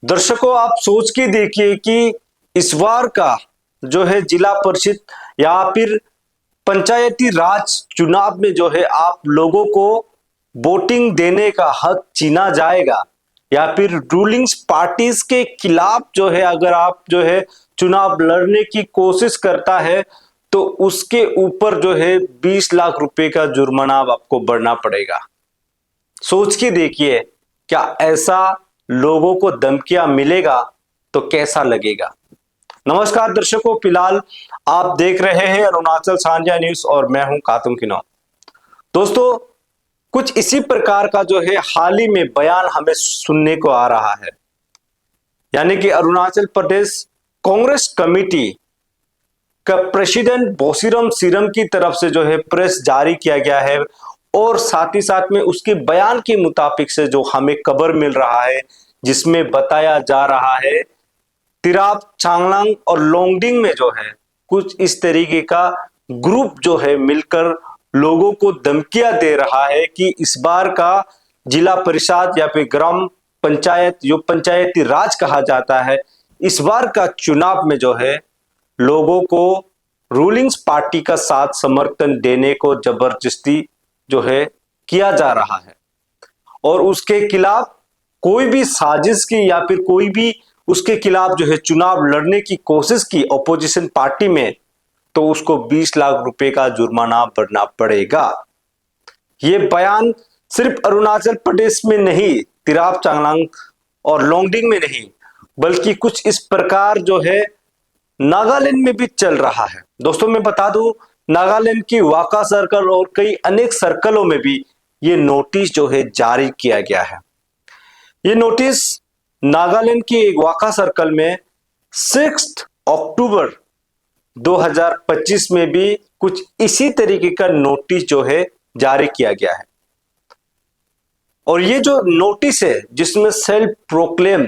दर्शकों, आप सोच के देखिए कि इस बार का जो है जिला परिषद या फिर पंचायती राज चुनाव में जो है आप लोगों को वोटिंग देने का हक छीना जाएगा या फिर रूलिंग पार्टीज के खिलाफ जो है अगर आप जो है चुनाव लड़ने की कोशिश करता है तो उसके ऊपर जो है 20 लाख रुपए का जुर्माना आपको भरना पड़ेगा। सोच के देखिए, क्या ऐसा लोगों को धमकियां मिलेगा तो कैसा लगेगा। नमस्कार दर्शकों, फिलहाल आप देख रहे हैं अरुणाचल साझा न्यूज और मैं हूं कातुम किनौ। दोस्तों, कुछ इसी प्रकार का जो है हाल ही में बयान हमें सुनने को आ रहा है, यानी कि अरुणाचल प्रदेश कांग्रेस कमेटी का प्रेसिडेंट बोसिरम सीरम की तरफ से जो है प्रेस जारी किया गया है और साथ ही साथ में उसके बयान के मुताबिक से जो हमें खबर मिल रहा है जिसमें बताया जा रहा है तिराप, चांगलांग और लोंगडिंग में जो है कुछ इस तरीके का ग्रुप जो है मिलकर लोगों को धमकियां दे रहा है कि इस बार का जिला परिषद या फिर ग्राम पंचायत जो पंचायती राज कहा जाता है, इस बार का चुनाव में जो है लोगों को रूलिंग्स पार्टी का साथ समर्थन देने को जबरदस्ती जो है किया जा रहा है और उसके खिलाफ कोई भी साजिश की या फिर कोई भी उसके खिलाफ जो है चुनाव लड़ने की कोशिश की ऑपोजिशन पार्टी में तो उसको 20 लाख रुपए का जुर्माना भरना पड़ेगा। ये बयान सिर्फ अरुणाचल प्रदेश में नहीं, तिराप, चांगलांग और लोंगडिंग में नहीं, बल्कि कुछ इस प्रकार जो है नागालैंड में भी चल रहा है। दोस्तों, मैं बता दूं, नागालैंड की वाका सर्कल और कई अनेक सर्कलों में भी ये नोटिस जो है जारी किया गया है। ये नोटिस नागालैंड की एक वाका सर्कल में 6 अक्टूबर 2025 में भी कुछ इसी तरीके का नोटिस जो है जारी किया गया है और ये जो नोटिस है जिसमें सेल्फ प्रोक्लेम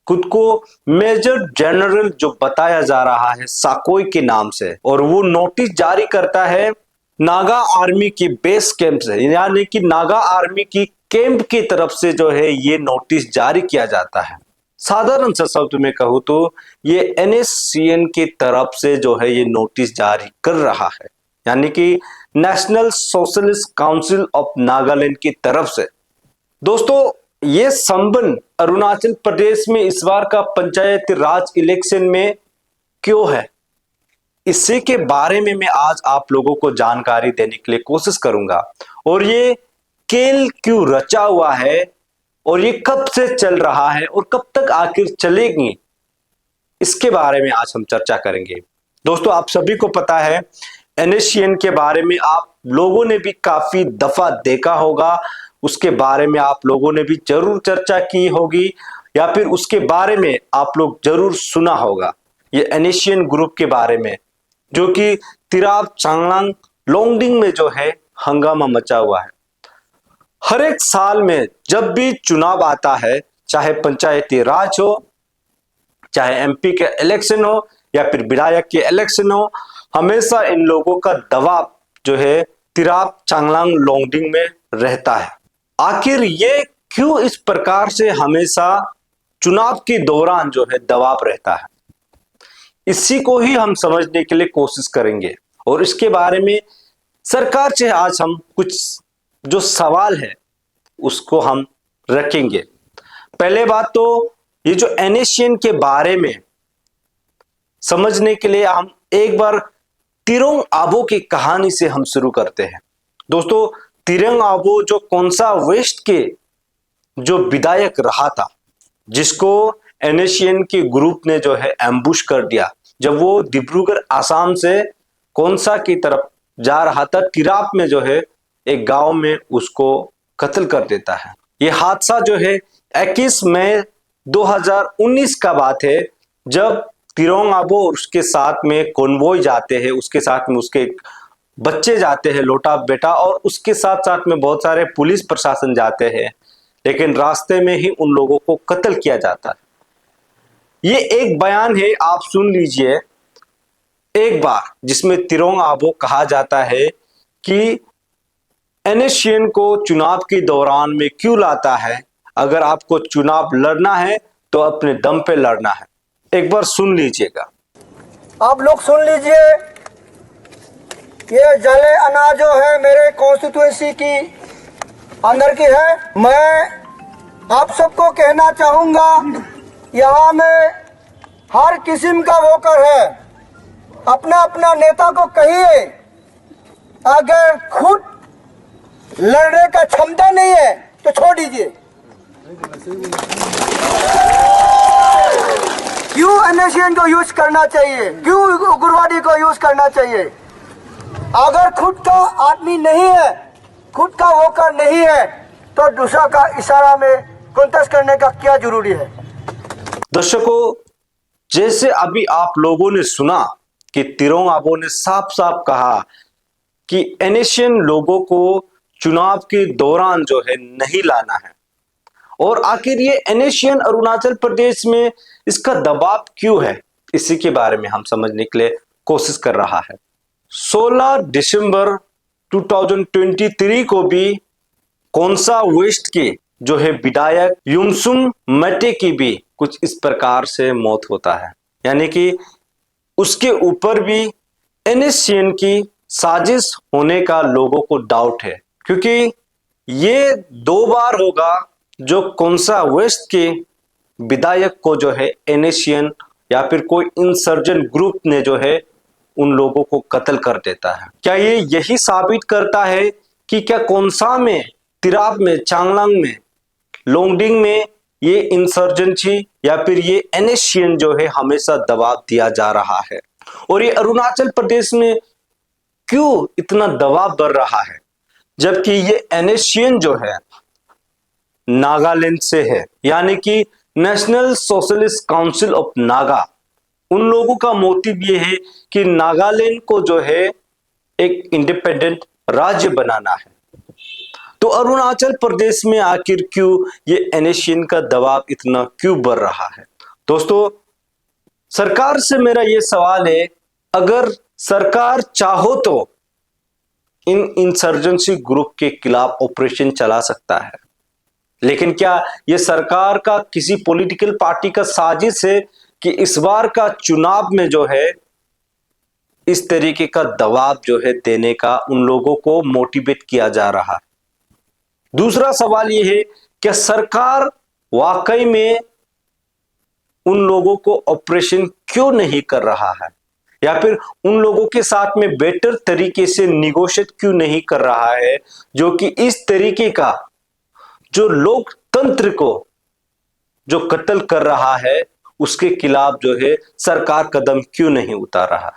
खुद को मेजर जनरल जो बताया जा रहा है साकोई के नाम से, और वो नोटिस जारी करता है नागा आर्मी की बेस कैंप से, यानी कि नागा आर्मी की कैंप की तरफ से जो है ये नोटिस जारी किया जाता है। साधारण सा शब्द में कहूं तो ये NSCN की तरफ से जो है ये नोटिस जारी कर रहा है, यानी कि national socialist council of Nagaland की तरफ से। दोस्तों, ये संबंध अरुणाचल प्रदेश में इस बार का पंचायती राज इलेक्शन में क्यों है, इसी के बारे में मैं आज आप लोगों को जानकारी देने के लिए कोशिश करूंगा और ये खेल क्यों रचा हुआ है और ये कब से चल रहा है और कब तक आखिर चलेगी, इसके बारे में आज हम चर्चा करेंगे। दोस्तों, आप सभी को पता है NSCN के बारे में आप लोगों ने भी काफी दफा देखा होगा, उसके बारे में आप लोगों ने भी जरूर चर्चा की होगी या फिर उसके बारे में आप लोग जरूर सुना होगा। ये NSCN ग्रुप के बारे में जो कि तिराप, चांगलांग, लोंगडिंग में जो है हंगामा मचा हुआ है। हर एक साल में जब भी चुनाव आता है, चाहे पंचायती राज हो, चाहे MP के इलेक्शन हो या फिर विधायक के इलेक्शन हो, हमेशा इन लोगों का दबाव जो है तिराप, चांगलांग, लोंगडिंग में रहता है। आखिर ये क्यों इस प्रकार से हमेशा चुनाव के दौरान जो है दबाव रहता है, इसी को ही हम समझने के लिए कोशिश करेंगे और इसके बारे में सरकार से आज हम कुछ जो सवाल है उसको हम रखेंगे। पहले बात तो ये जो NSCN के बारे में समझने के लिए हम एक बार तिरोंग आबो की कहानी से हम शुरू करते हैं। दोस्तों, तिरोंग आबो जो कोनसा वेस्ट के जो विधायक रहा था, जिसको NSCN के ग्रुप ने जो है एम्बुश कर दिया जब वो डिब्रूगढ़ आसाम से कोनसा की तरफ जा रहा था, तिराप में जो है एक गांव में उसको कत्ल कर देता है। ये हादसा जो है 21 मई 2019 का बात है, जब तिरोंग आबो और उसके साथ में कॉन्वॉय जाते हैं, उसके साथ में उसके बच्चे जाते हैं, लोटा बेटा, और उसके साथ साथ में बहुत सारे पुलिस प्रशासन जाते हैं, लेकिन रास्ते में ही उन लोगों को कत्ल किया जाता है। ये एक बयान है, आप सुन लीजिए एक बार, जिसमें तिरोंग आबो कहा जाता है कि NSCN को चुनाव के दौरान में क्यों लाता है, अगर आपको चुनाव लड़ना है तो अपने दम पे लड़ना है। एक बार सुन लीजिएगा। आप लोग सुन लीजिए, ये जले अनाज जो है मेरे कॉन्स्टिट्यूएंसी की अंदर की है। मैं आप सबको कहना चाहूंगा, यहाँ में हर किस्म का वोकर है। अपना अपना नेता को कहिए, अगर खुद लड़ने का क्षमता नहीं है तो छोड़ दीजिए। क्यों एनएसएन को यूज करना चाहिए, क्यों उग्रवादी को यूज करना चाहिए? अगर खुद का आदमी नहीं है, खुद का वोकर नहीं है, तो दूसरा का इशारा में कॉन्टेस्ट करने का क्या जरूरी है? दर्शकों, जैसे अभी आप लोगों ने सुना कि तिरोंग आबोह ने साफ साफ कहा कि एनएसएन लोगों को चुनाव के दौरान जो है नहीं लाना है। और आखिर ये एनएसएन अरुणाचल प्रदेश में इसका दबाव क्यों है, इसी के बारे में हम समझने के लिए कोशिश कर रहा है। 16 दिसंबर 2023 को भी खोंसा वेस्ट के जो है विधायक युमसुम मटे की भी कुछ इस प्रकार से मौत होता है। यानी कि उसके ऊपर भी एनएसएन की साजिश होने का लोगों को डाउट है, क्योंकि ये 2 बार होगा जो खोंसा वेस्ट के विधायक को जो है एनएसएन या फिर कोई इंसर्जेंट ग्रुप ने जो है उन लोगों को कत्ल कर देता है। क्या ये यही साबित करता है कि क्या खोंसा में, तिराप में, चांगलांग में, लोंगडिंग में ये इंसर्जेंसी या फिर ये एनएसएन जो है हमेशा दबाव दिया जा रहा है? और ये अरुणाचल प्रदेश में क्यों इतना दबाव बढ़ रहा है, जबकि ये एनएसएन जो है नागालैंड से है, यानी कि national socialist council of Naga. उन लोगों का मोटिव ये है कि नागालैंड को जो है एक इंडिपेंडेंट राज्य बनाना है। तो अरुणाचल प्रदेश में आखिर क्यों ये एनएसएन का दबाव इतना क्यों बढ़ रहा है? दोस्तों, सरकार से मेरा ये सवाल है, अगर सरकार चाहो तो इन इंसर्जेंसी ग्रुप के खिलाफ ऑपरेशन चला सकता है, लेकिन क्या यह सरकार का किसी पॉलिटिकल पार्टी का साजिश है कि इस बार का चुनाव में जो है इस तरीके का दबाव जो है देने का उन लोगों को मोटिवेट किया जा रहा है? दूसरा सवाल यह है, क्या सरकार वाकई में उन लोगों को ऑपरेशन क्यों नहीं कर रहा है, या फिर उन लोगों के साथ में बेटर तरीके से निगोशिएट क्यों नहीं कर रहा है, जो कि इस तरीके का जो लोकतंत्र को जो कत्ल कर रहा है उसके खिलाफ जो है सरकार कदम क्यों नहीं उतार रहा?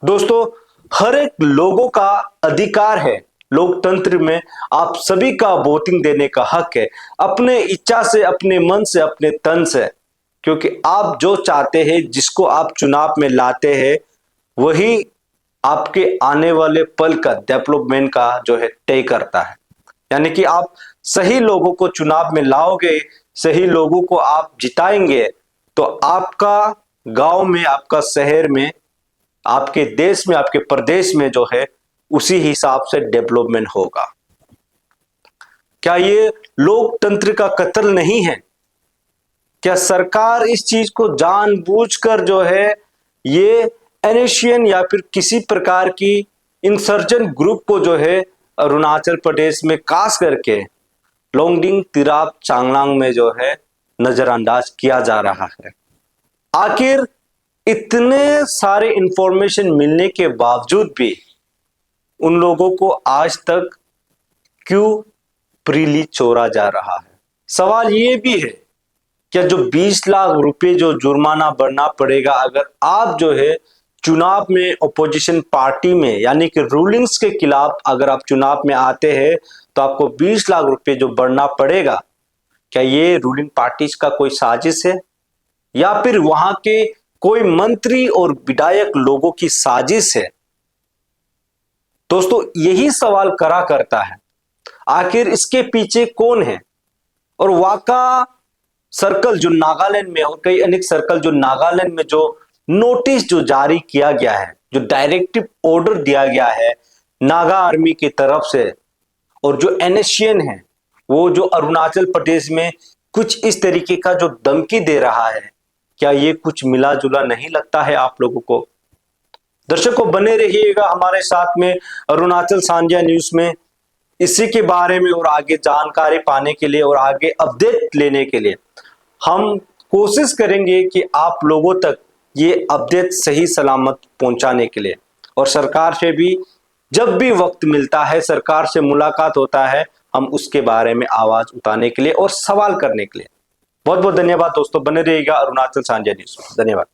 दोस्तों, हर एक लोगों का अधिकार है लोकतंत्र में, आप सभी का वोटिंग देने का हक है, अपने इच्छा से, अपने मन से, अपने तन से, क्योंकि आप जो चाहते हैं, जिसको आप चुनाव में लाते हैं, वही आपके आने वाले पल का डेवलपमेंट का जो है तय करता है। यानी कि आप सही लोगों को चुनाव में लाओगे, सही लोगों को आप जिताएंगे, तो आपका गांव में, आपका शहर में, आपके देश में, आपके प्रदेश में जो है उसी हिसाब से डेवलपमेंट होगा। क्या ये लोकतंत्र का कत्ल नहीं है? क्या सरकार इस चीज को जानबूझकर जो है ये एनएसएन या फिर किसी प्रकार की इंसर्जेंट ग्रुप को जो है अरुणाचल प्रदेश में खास करके लोंगडिंग, तिराप, चांगलांग में जो है नजरअंदाज किया जा रहा है? आखिर इतने सारे इंफॉर्मेशन मिलने के बावजूद भी उन लोगों को आज तक क्यों फ्रीली छोड़ा जा रहा है? सवाल ये भी है, क्या जो 20 लाख रुपए जो जुर्माना भरना पड़ेगा अगर आप जो है चुनाव में अपोजिशन पार्टी में, यानी कि रूलिंग्स के खिलाफ अगर आप चुनाव में आते हैं, तो आपको 20 लाख रुपए जो भरना पड़ेगा, क्या ये रूलिंग पार्टीज का कोई साजिश है, या फिर वहां के कोई मंत्री और विधायक लोगों की साजिश है? दोस्तों, यही सवाल करा करता है, आखिर इसके पीछे कौन है? और वाका सर्कल जो नागालैंड में और कई अनेक सर्कल जो नागालैंड में जो नोटिस जो जारी किया गया है, जो डायरेक्टिव ऑर्डर दिया गया है नागा आर्मी की तरफ से, और जो एनएसएन है वो जो अरुणाचल प्रदेश में कुछ इस तरीके का जो धमकी दे रहा है, क्या ये कुछ मिला जुला नहीं लगता है आप लोगों को? दर्शकों, बने रहिएगा हमारे साथ में अरुणाचल सांझा न्यूज में। इसी के बारे में और आगे जानकारी पाने के लिए और आगे अपडेट लेने के लिए हम कोशिश करेंगे कि आप लोगों तक ये अपडेट सही सलामत पहुंचाने के लिए, और सरकार से भी जब भी वक्त मिलता है, सरकार से मुलाकात होता है, हम उसके बारे में आवाज उठाने के लिए और सवाल करने के लिए। बहुत बहुत धन्यवाद दोस्तों, बने रहिएगा अरुणाचल सांझा न्यूज में। धन्यवाद।